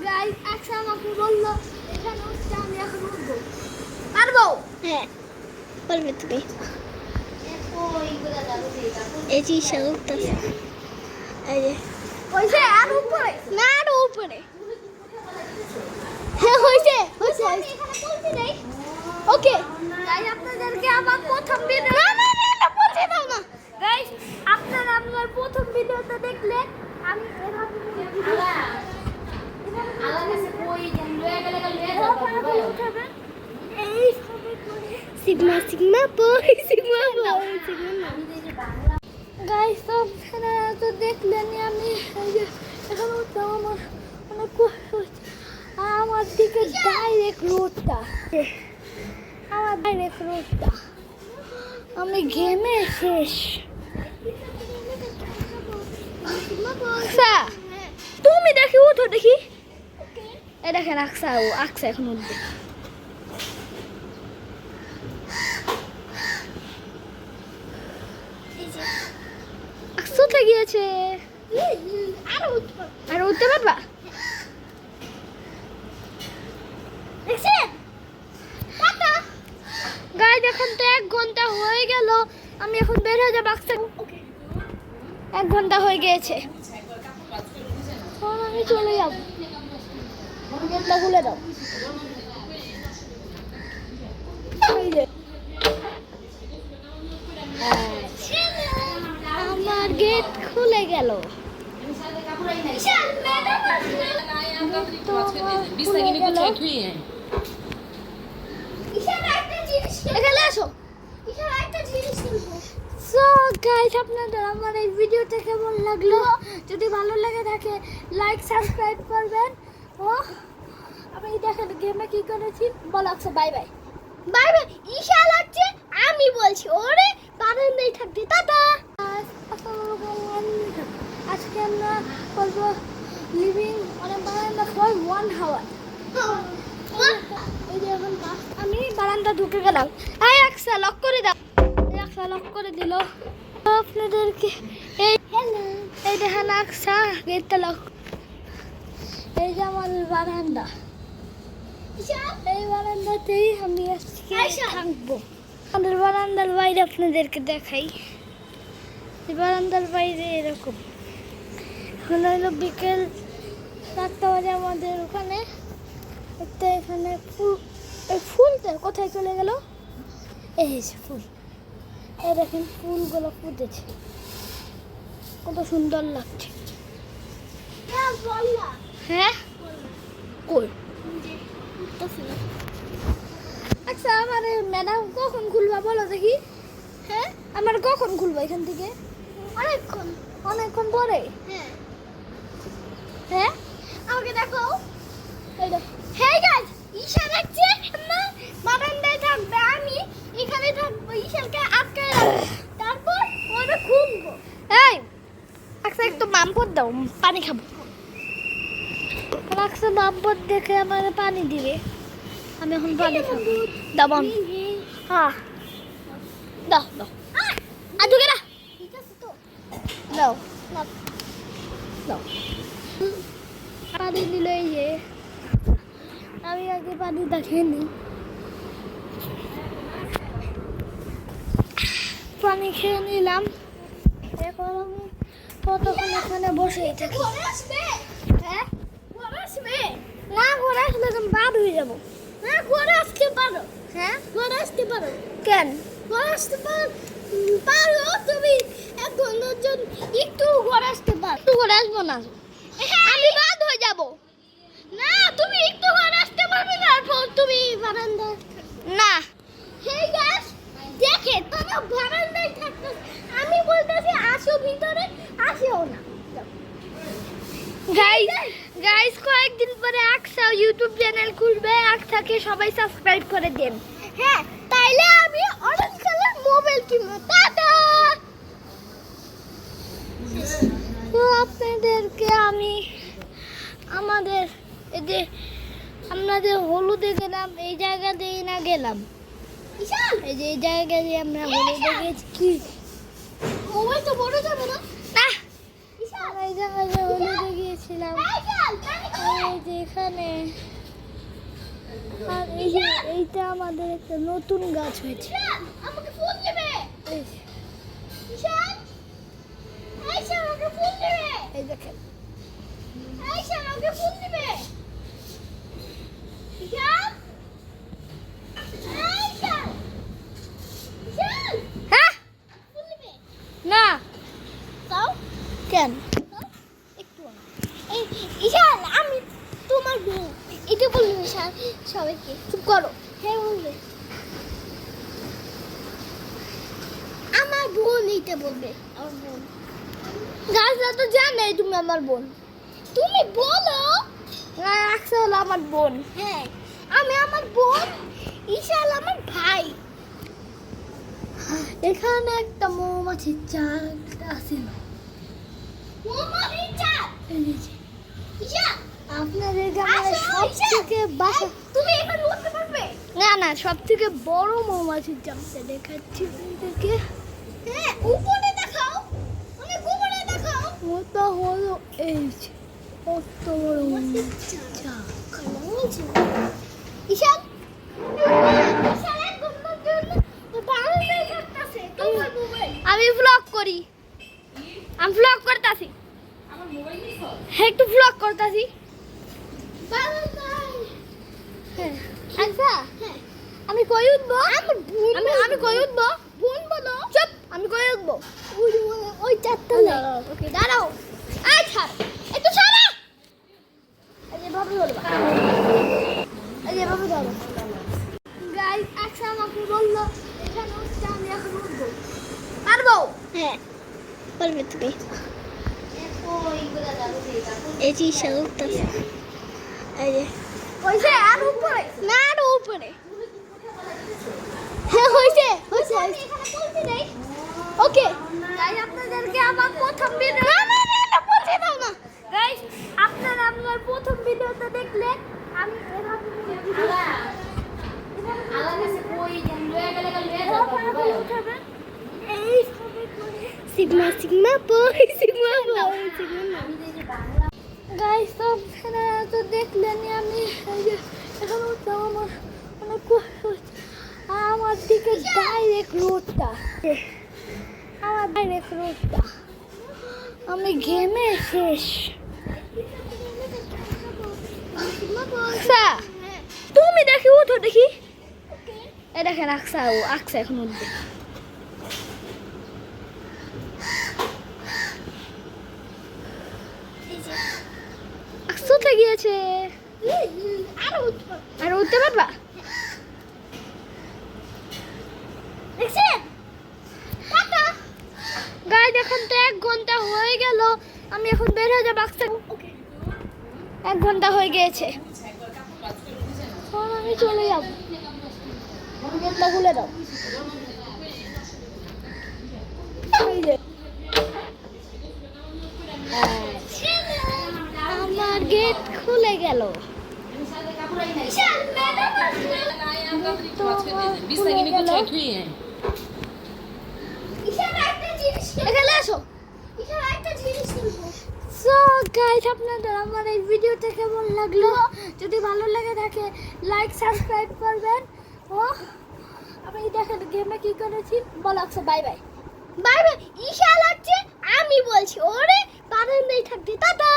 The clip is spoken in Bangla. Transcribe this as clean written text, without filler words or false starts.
গাইস আচ্ছা আমাকে বললো এখানে হচ্ছে আমি এখন উঠবো পারবো হ্যাঁ পারবে তুমি এই যে শালুকটা এই যে হইছে আর উপরে না আর উপরে হ্যাঁ হইছে হইছে এখানে বলতে নাই ওকে গাইস আপনাদেরকে আমার প্রথম ভিডিও না না না বলতে দাও না গাইস আপনারা আমার প্রথম ভিডিওতে দেখলে আমি এভাবে সিগমা সিগমা বয় সিগমা বয় সিগমা গাইস তো আপনারা তো দেখলেন আমি এখন আমার অনেক কষ্ট হচ্ছে আমার দিকে ডাইরেক্ট রোডটা আমি গেমে শেষ তুমি দেখি উঠো দেখি এ দেখেন আকসা ও আকসা এখন উঠবে আকসা উঠে গিয়েছে আর উঠতে পারবা গাই দেখেন তো 1 ঘন্টা হয়ে গেল আমি এখন বের হয়ে যাবো আকসা 1 ঘন্টা হয়ে গিয়েছে আমি চলে যাবো গেটটা খুলে দাও আমার গেট খুলে গেল এখানে আসো সো গাইস আপনাদের আমার এই ভিডিওটা কেমন লাগলো যদি ভালো লাগে থাকে লাইক সাবস্ক্রাইব করবেন ও আমি দেখেন গেমে কি করেছি বলাচ্ছ বাই বাই বাই বাই ঈশা লাগছে আমি বলছি ওরে বারান্দায় থাকতে টাটা আজকে আমরা করবো লিভিং অন বারান্দা ফর 1 আওয়ার এই যে এখন আমি বারান্দা ঢুকে গেলাম এই আকসা লক করে দাও আকসা লক করে দিল আপনাদেরকে এই এই দেখেন আকসা গেটটা লক এই যে আমার বারান্দা এই বারান্দাতেই আমি আজকে থাকবো আমাদের বারান্দার বাইরে আপনাদেরকে দেখাই এই বারান্দার বাইরে এরকম এখন হলো বিকেল 4টা বাজে আমাদের ওখানে একটা এখানে ফুল এই ফুলটা কোথায় চলে গেল এই যে ফুল এই দেখেন ফুলগুলো ফুটেছে কত সুন্দর লাগছে হ্যাঁ কই আচ্ছা আমার ম্যাডাম কখন খুলবা বলো দেখি হ্যাঁ আমার কখন খুলবো এখান থেকে অনেকক্ষণ পরে হ্যাঁ হ্যাঁ আমাকে দেখো এই দেখো হ্যাঁ গাইস ঈশা দেখছে না বারান্দায় থাকবে আমি এখানে থাকবো ঈশাকে আটকে রাখবো তারপর ওটা খুলবো এই আচ্ছা একটু মামপট দাও পানি খাবো আচ্ছা মামপট দেখে আমার পানি দিবে আমি এখন পানি খাবো দাবান হ্যাঁ দাও দাও আজকে না ঠিক আছে তো দাও দাও পানি দিল এই যে আমি আগে পানিটা খেয়ে নিই পানি খেয়ে নিলাম এখন আমি কতক্ষণ এখানে বসেই থাকি হ্যাঁ না ঘরে আসলে তুমি বাদ হয়ে যাবো হ্যাঁ ঘরে আসতে পারো হ্যাঁ ঘরে আসতে পারো কেন ঘরে আসতে পারো তুমি এখন একটু ঘরে আসতে পারো একটু ঘরে আসবো না আমি বাদ হয়ে যাব না তুমি একটু ঘরে আসতে পারবে তারপর তুমি বারান্দা না হেই গাইস দেখে তোমরা বারান্দায় থাকতে আমি বলতেছি আসো ভিতরে আসিও না গাইস কয়েকদিন পরে আকসা ইউটিউব চ্যানেল খুলবে আকসাকে সবাই সাবস্ক্রাইব করে দেন হ্যাঁ তাইলে আমি অরেঞ্জ কালার মোবাইল কিনবো টাটা তো আপনাদেরকে আমি আমাদের এই যে আমরা যে হলুদে গেলাম এই জায়গা দিয়ে না গেলাম এই যে এই জায়গা দিয়ে আমরা হলুদে গেছি কি মোবাইল তো বড় যাবে না না এই জায়গায় হলুদে গিয়েছিলাম, এই যে এখানে। আর এই যে এইটা আমাদের একটা নতুন গাছ হয়েছে। আমাকে ফুল দেবে এই যে, ঈশান আইসা আমাকে ফুল দেবে এই দেখেন। আইসা আমাকে ফুল দেবে ঈশান আইসা ঈশান হ্যাঁ ফুল দেবে না দাও কেন? একটু এই ঈশান আমি তোমার বোন এটা বলবো ঈশান সবাইকে চুপ করো। হ্যাঁ বলবে আমার বোন এইটা বলবে আমার বোন গাছটা তো জানে তুমি আমার বোন। তুমি বলো আকসা হলো আমার বোন। হ্যাঁ আমি আমার বোন ঈশান আমার ভাই এখানে একটা মৌমাছির চাক আছিল। মোমারি চাপ এই যে, ঈশান আপনাদের গ্রামে আসো, সব ঈশান। থেকে বাসা, তুমি এখানে উঠতে পারবে না না, সব থেকে বড় মৌমাছির চাকটা দেখাচ্ছি আপনাদেরকে। হ্যাঁ উপরে দেখাও অনেক উপরে দেখাও ওটা হলো এই যে কত বড় মৌমাছির চাক। ঈশান ঈশান একদম বারান্দায় থাকতেছে তোমার মোবাইল আমি ভ্লগ করি, আমি ভ্লগ করতেছি, হ্যাঁ একটু ভ্লগ করতেছি। বারান্দায় হ্যাঁ আচ্ছা, হ্যাঁ আমি কই উঠবো? আমার বোন আমি আমি কই উঠবো? বোন বলো চুপ, আমি কই উঠবো? ওই চারটা ওকে দাঁড়াও। আই ছাড়, একটু ছাড়া। এই যে ভাবে ধরবা, এই যে ভাবে ধরো। গাইস আচ্ছা আমাকে বললো এখানে উঠতে, আমি এখন উঠবো, পারবো? হ্যাঁ বলবে তুমি এই যে ঈশান উঠতেছে এই যে হইছে আর উপরে? না আরো উপরে হ্যাঁ হইছে হইছে। আমি এখানে বলতে দেই ওকে গাইস, আপনাদেরকে আমার প্রথম ভিডিও, না বলতে দাও না গাইস আপনারা আমার প্রথম ভিডিওতে দেখলে আমি এভাবে উঠাবেন এইভাবে করে। সিগমা সিগমা বয় সিগমা বয় সিগমা গাইস তো আপনারা তো দেখলেনই, আমি এই যে এখন উঠলাম, আমার অনেক কষ্ট হচ্ছে। আর আমার দিকে ডাইরেক্ট রোডটা, আমার ডাইরেক্ট রোডটা, আমি ঘেমে শেষ। আকসা তুমি দেখি উঠো দেখি, এ দেখেন আকসা, ও আকসা এখন উঠবে। আকসা উঠে গিয়েছে, আরো আর উঠতে পারবা? দেখছেন টাটা গাই এখন তো 1 ঘন্টা হয়ে গেল, আমি এখন বের হয়ে যাবো। আকসা ওকে 1 ঘন্টা হয়ে গিয়েছে, এখন আমি চলে যাবো। গেটটা খুলে দাও। এই যে আমার গেট খুলে গেল। ঈশান ম্যাডাম ঈশান একটা জিনিস এখানে আসো। ঈশান একটা জিনিস বলবো সো গাইস, আপনাদের আমার এই ভিডিওটা কেমন লাগলো? যদি ভালো লাগে থাকে লাইক সাবস্ক্রাইব করবেন। ও আমি দেখেন গেমে কি করেছি, বলো আকসা বাই বাই। বাই বাই ঈশান হচ্ছে আমি বলছি ওরে বারান্দায় থাকতে টাটা